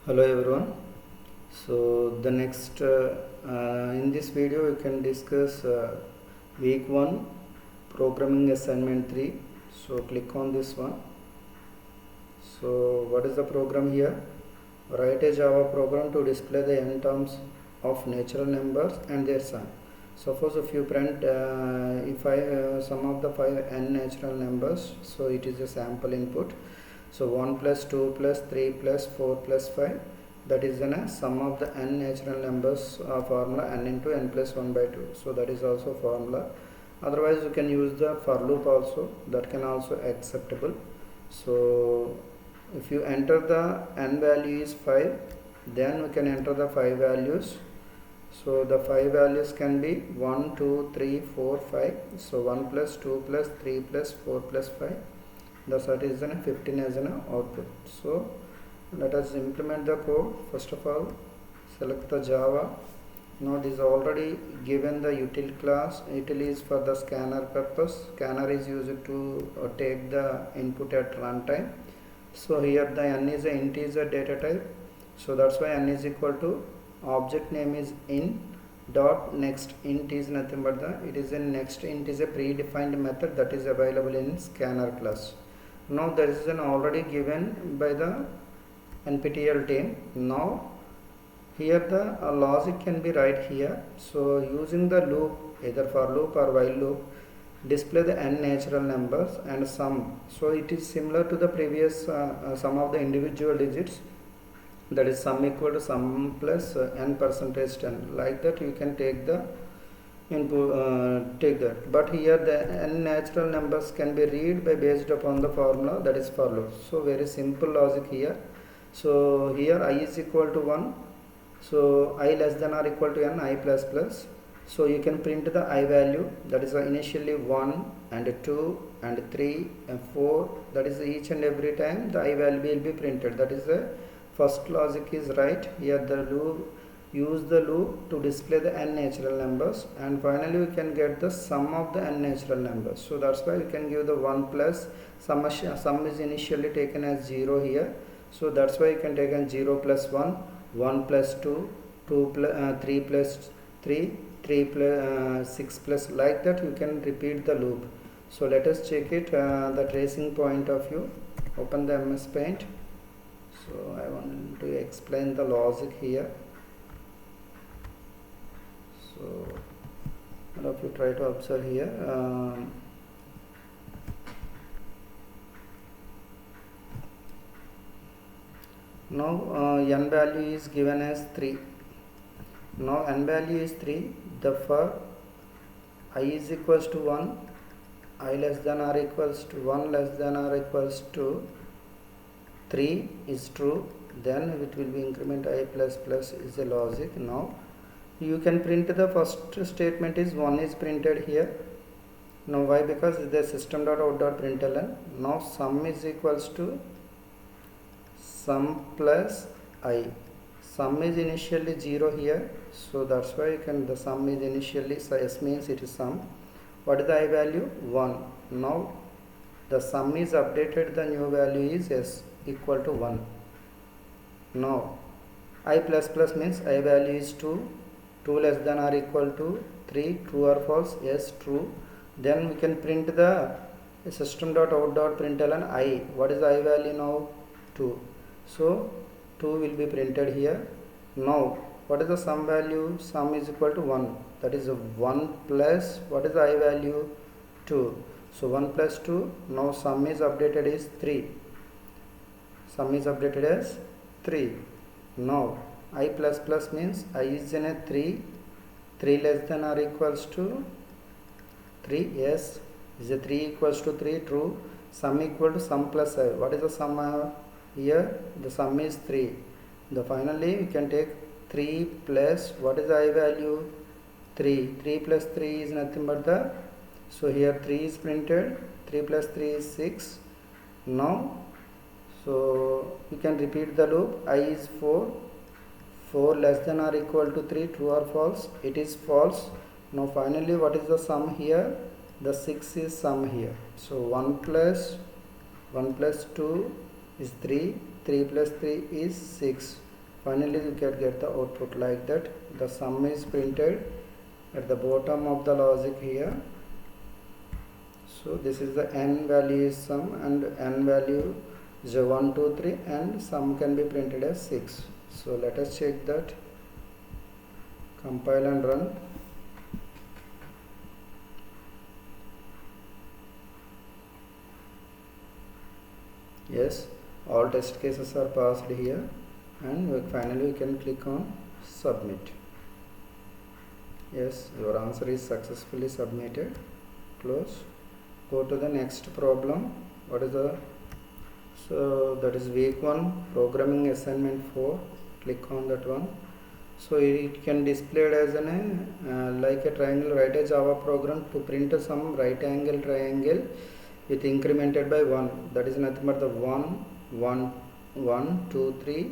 Hello everyone. So the next in this video we can discuss week 1 programming assignment 3. So click on this one. So what is the program here? Write a Java program to display the n terms of natural numbers and their sum. Suppose if you print if I sum of the 5 n natural numbers, so it is a sample input. So 1 plus 2 plus 3 plus 4 plus 5, that is the sum of the n natural numbers formula n into n plus 1 by 2. So that is also formula. Otherwise you can use the for loop also, that can also acceptable. So if you enter the n value is 5, then we can enter the 5 values. So the 5 values can be 1, 2, 3, 4, 5. So 1 plus 2 plus 3 plus 4 plus 5. Thus that is 15 as an output. So let us implement the code. First of all, select the Java. Now this is already given the util class. Util is for the scanner purpose. Scanner is used to take the input at runtime. So here the n is an integer data type. So that's why n is equal to object name is in dot next int is nothing but it is a next int is a predefined method that is available in scanner class. Now there is an already given by the NPTEL team. Now here the logic can be right here. So using the loop, either for loop or while loop, display the n natural numbers and sum. So it is similar to the previous sum of the individual digits, that is sum equal to sum plus n percentage 10. Like that you can take the input, take that. But here the n natural numbers can be read by based upon the formula, that is for loop. So very simple logic here. So here I is equal to 1. So I less than or equal to n, I plus plus. So you can print the I value, that is initially 1 and 2 and 3 and 4. That is each and every time the I value will be printed. That is the first logic is right. Here the loop, use the loop to display the n natural numbers, and finally we can get the sum of the n natural numbers. So that's why we can give the 1 plus sum is initially taken as 0 here. So that's why you can take as 0 plus 1, 1 plus 2, 2 plus 3 plus 3, 3 plus 6 plus, like that you can repeat the loop. So let us check it the tracing point of view. Open the MS Paint. So I want to explain the logic here. So all of you try to observe here. Now n value is given as 3. Now n value is 3. Therefore I is equals to 1, I less than or equals to 1 less than or equals to 3 is true. Then it will be increment I plus plus is a logic. Now you can print the first statement is 1 is printed here. Now why? Because the system.out.println. Now sum is equals to sum plus I. Sum is initially 0 here, so that's why you can, the sum is initially, so S means it is sum. What is the I value? 1. Now the sum is updated, the new value is S equal to 1. Now I plus plus means I value is 2, 2 less than or equal to 3, true or false? Yes, true. Then we can print the system.out.println I. What is the I value now? 2. So 2 will be printed here. Now what is the sum value? Sum is equal to 1. That is 1 plus, what is the I value? 2. So 1 plus 2. Now sum is updated is 3. Sum is updated as 3. Now I plus plus means I is in a 3. 3 less than or equals to 3. Yes. Is a 3 equals to 3? True. Sum equal to sum plus I. What is the sum here? The sum is 3. The finally we can take 3 plus, what is the I value? 3. 3 plus 3 is nothing but the, so here 3 is printed. 3 plus 3 is 6. Now so you can repeat the loop. I is 4. 4 less than or equal to 3, true or false? It is false. Now finally what is the sum here? The 6 is sum here. So 1 plus 2 is 3, 3 plus 3 is 6. finally you can get the output like that. The sum is printed at the bottom of the logic here. So this is the n value is sum, and n value is 1 2 3, and sum can be printed as 6. So let us check that. Compile and run. Yes, all test cases are passed here, and finally we can click on submit. Yes, your answer is successfully submitted. Close. Go to the next problem. What is the, so that is week 1 programming assignment 4. Click on that one. So it can display it as an like a triangle. Write a Java program to print some right angle triangle with incremented by 1. That is nothing but the 1 1 1 2 3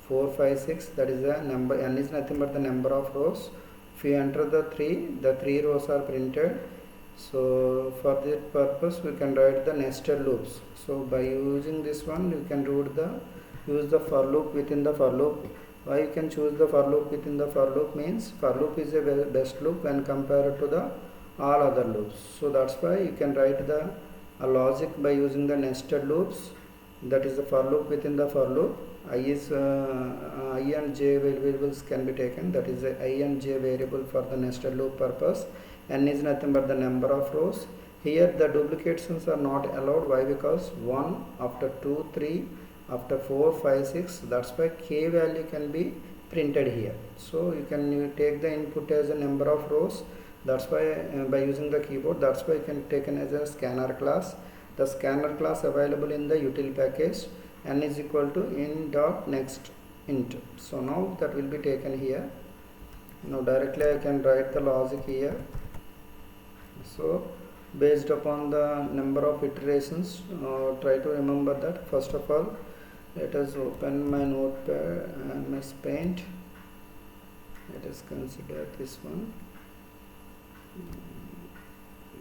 4 5 6. That is the number. N is nothing but the number of rows. If you enter the 3 rows are printed. So for that purpose we can write the nested loops. So by using this one you can use the for loop within the for loop. Why you can choose the for loop within the for loop means for loop is a best loop when compared to the all other loops. So that's why you can write the logic by using the nested loops. That is the for loop within the for loop. I and j variables can be taken. That is the I and j variable for the nested loop purpose. N is nothing but the number of rows. Here the duplications are not allowed. Why? Because 1 after 2 3 after 4 5 6. That's why k value can be printed here. So you can take the input as a number of rows. That's why by using the keyboard, that's why you can take it as a scanner class. The scanner class available in the util package. N is equal to in dot next int. So now that will be taken here. Now directly I can write the logic here. So based upon the number of iterations, try to remember that. First of all, let us open my notepad and my Paint. Let us consider this one.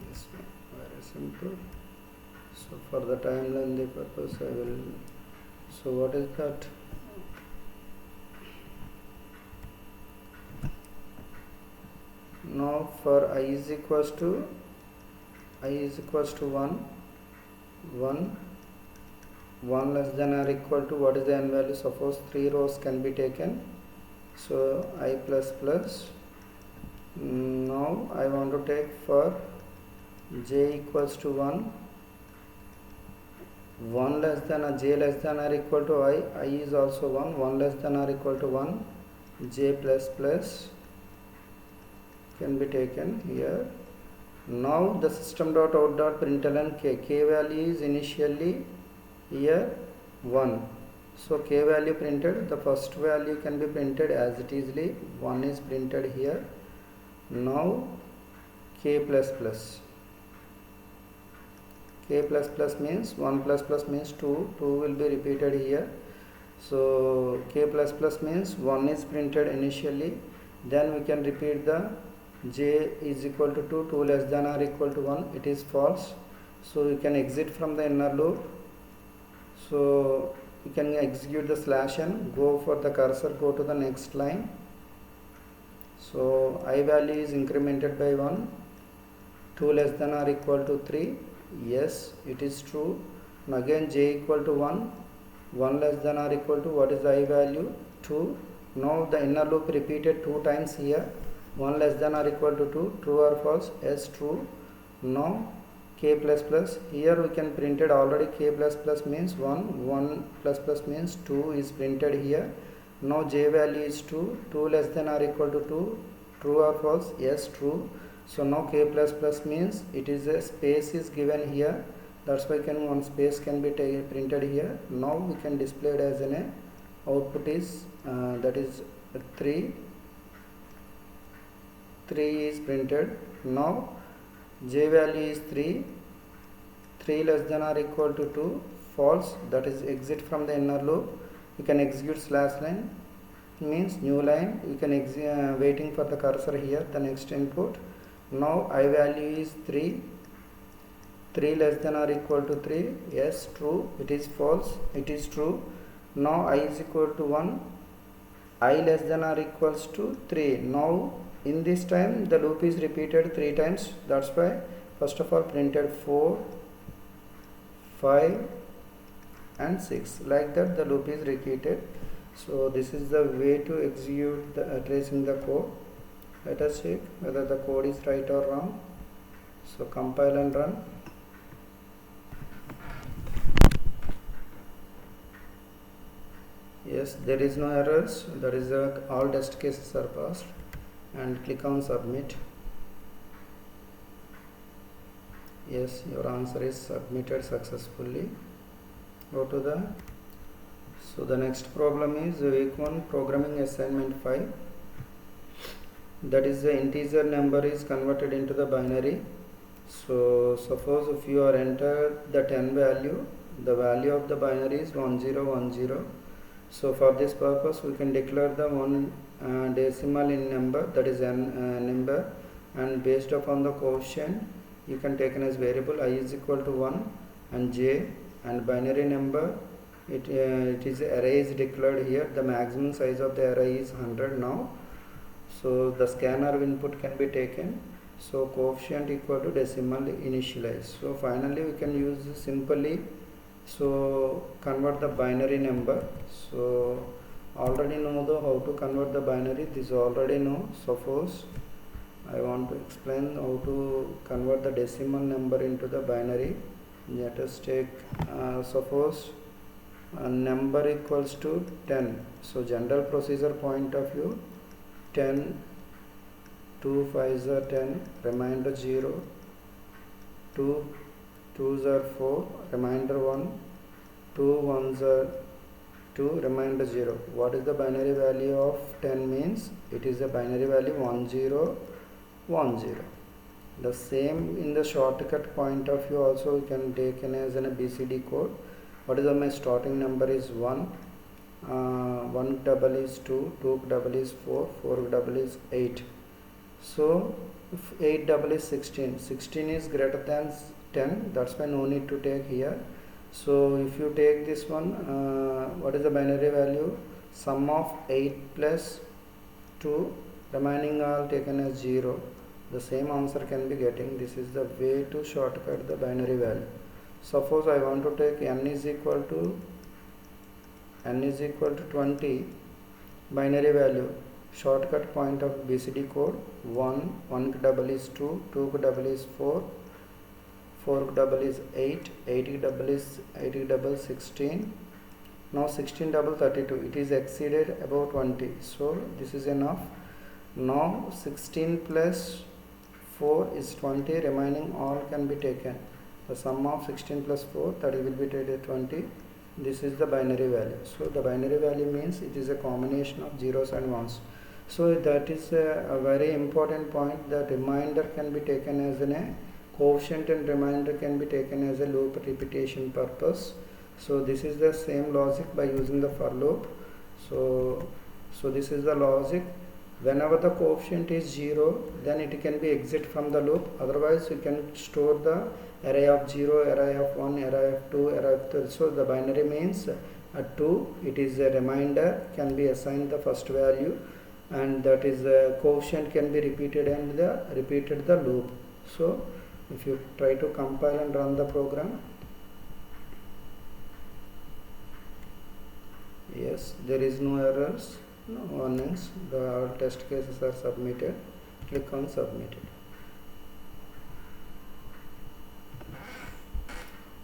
This one, very simple. So for the timeline the purpose I will. So what is that? Now for I is equals to 1 less than or equal to, what is the n value? Suppose 3 rows can be taken. So I plus plus. Now I want to take for j equals to 1 less than or j less than or equal to I is also 1 less than or equal to 1, j plus plus can be taken here. Now the system.out.println k value is initially here 1. So k value printed, the first value can be printed as it easily. 1 is printed here. Now k plus plus. K plus plus means 1 plus plus means 2. 2 will be repeated here. So k plus plus means 1 is printed initially. Then we can repeat the j is equal to 2, 2 less than or equal to 1. It is false. So you can exit from the inner loop. So you can execute the /n, go for the cursor, go to the next line. So I value is incremented by 1, 2 less than or equal to 3. Yes, it is true. And again j equal to 1 less than or equal to, what is the I value? 2. Now the inner loop repeated 2 times here. 1 less than or equal to 2, true or false? Yes, true. Now k plus plus, here we can printed already k plus plus means 1 plus plus means 2 is printed here. Now j value is 2, 2 less than or equal to 2, true or false? Yes, true. So now k plus plus means it is a space is given here. That's why one space can be printed here. Now we can display it as an output is that is 3 is printed. Now j value is 3 less than or equal to 2, false. That is exit from the inner loop. You can execute /line means new line. You can waiting for the cursor here, the next input. Now I value is 3 less than or equal to 3. Yes, true. It is false. It is true. Now I is equal to 1. I less than or equals to 3. Now in this time the loop is repeated 3 times, that's why first of all printed 4, 5 and 6, like that the loop is repeated. So this is the way to execute the tracing the code. Let us check whether the code is right or wrong. So compile and run. Yes, there is no errors, that is all test cases are passed, and click on submit. Yes, your answer is submitted successfully. Go to the, so the next problem is week 1 programming assignment 5. That is the integer number is converted into the binary. So suppose if you are entered the 10 value, the value of the binary is 1010. So for this purpose we can declare the one decimal in number, that is n number, and based upon the quotient you can take as variable I is equal to 1 and j, and binary number it is array is declared here. The maximum size of the array is 100 now. So the scanner input can be taken. So coefficient equal to decimal initialize. So finally we can use simply, so convert the binary number. So already know how to convert the binary, this already know. Suppose I want to explain how to convert the decimal number into the binary. Let us take suppose a number equals to 10. So general procedure point of view, 10, 2 5s are 10, remainder 0, 2 2s are 4, remainder 1, 2 1s are 2, remainder 0. What is the binary value of 10 means? It is the binary value 1010. The same in the shortcut point of view also we can take as an ABCD code. What is my starting number is 1, 1 double is 2, 2 double is 4, 4 double is 8. So if 8 double is 16, 16 is greater than 10, that's why no need to take here. So if you take this one, what is the binary value? Sum of 8 plus 2, remaining all taken as 0. The same answer can be getting. This is the way to shortcut the binary value. Suppose I want to take n is equal to 20 binary value. Shortcut point of BCD code, 1 double is 2, 2 double is 4, 4 double is 8, 8 double is 16. Now 16 double 32. It is exceeded above 20. So this is enough. Now 16 plus 4 is 20. Remaining all can be taken. The sum of 16 plus 4, that will be taken 20. This is the binary value. So the binary value means it is a combination of zeros and ones. So that is a very important point. The remainder can be taken as a quotient and remainder can be taken as a loop repetition purpose. So this is the same logic by using the for loop. So this is the logic. Whenever the coefficient is 0, then it can be exit from the loop. Otherwise you can store the array of 0, array of 1, array of 2, array of 3. So the binary means 2, it is a remainder, can be assigned the first value, and that is a quotient can be repeated and repeated the loop. So if you try to compile and run the program, yes, there is no errors, no warnings, the test cases are submitted. Click on submitted.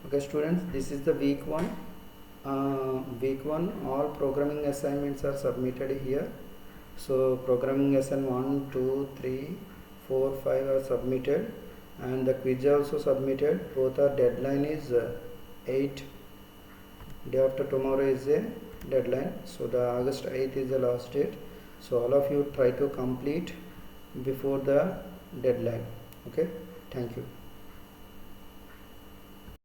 Okay students, this is the week 1. All programming assignments are submitted here. So programming assignment 1, 2, 3, 4, 5 are submitted, and the quiz also submitted. Both are deadline is 8. Day after tomorrow is a deadline. So the August 8th is the last date. So all of you try to complete before the deadline. Okay, thank you.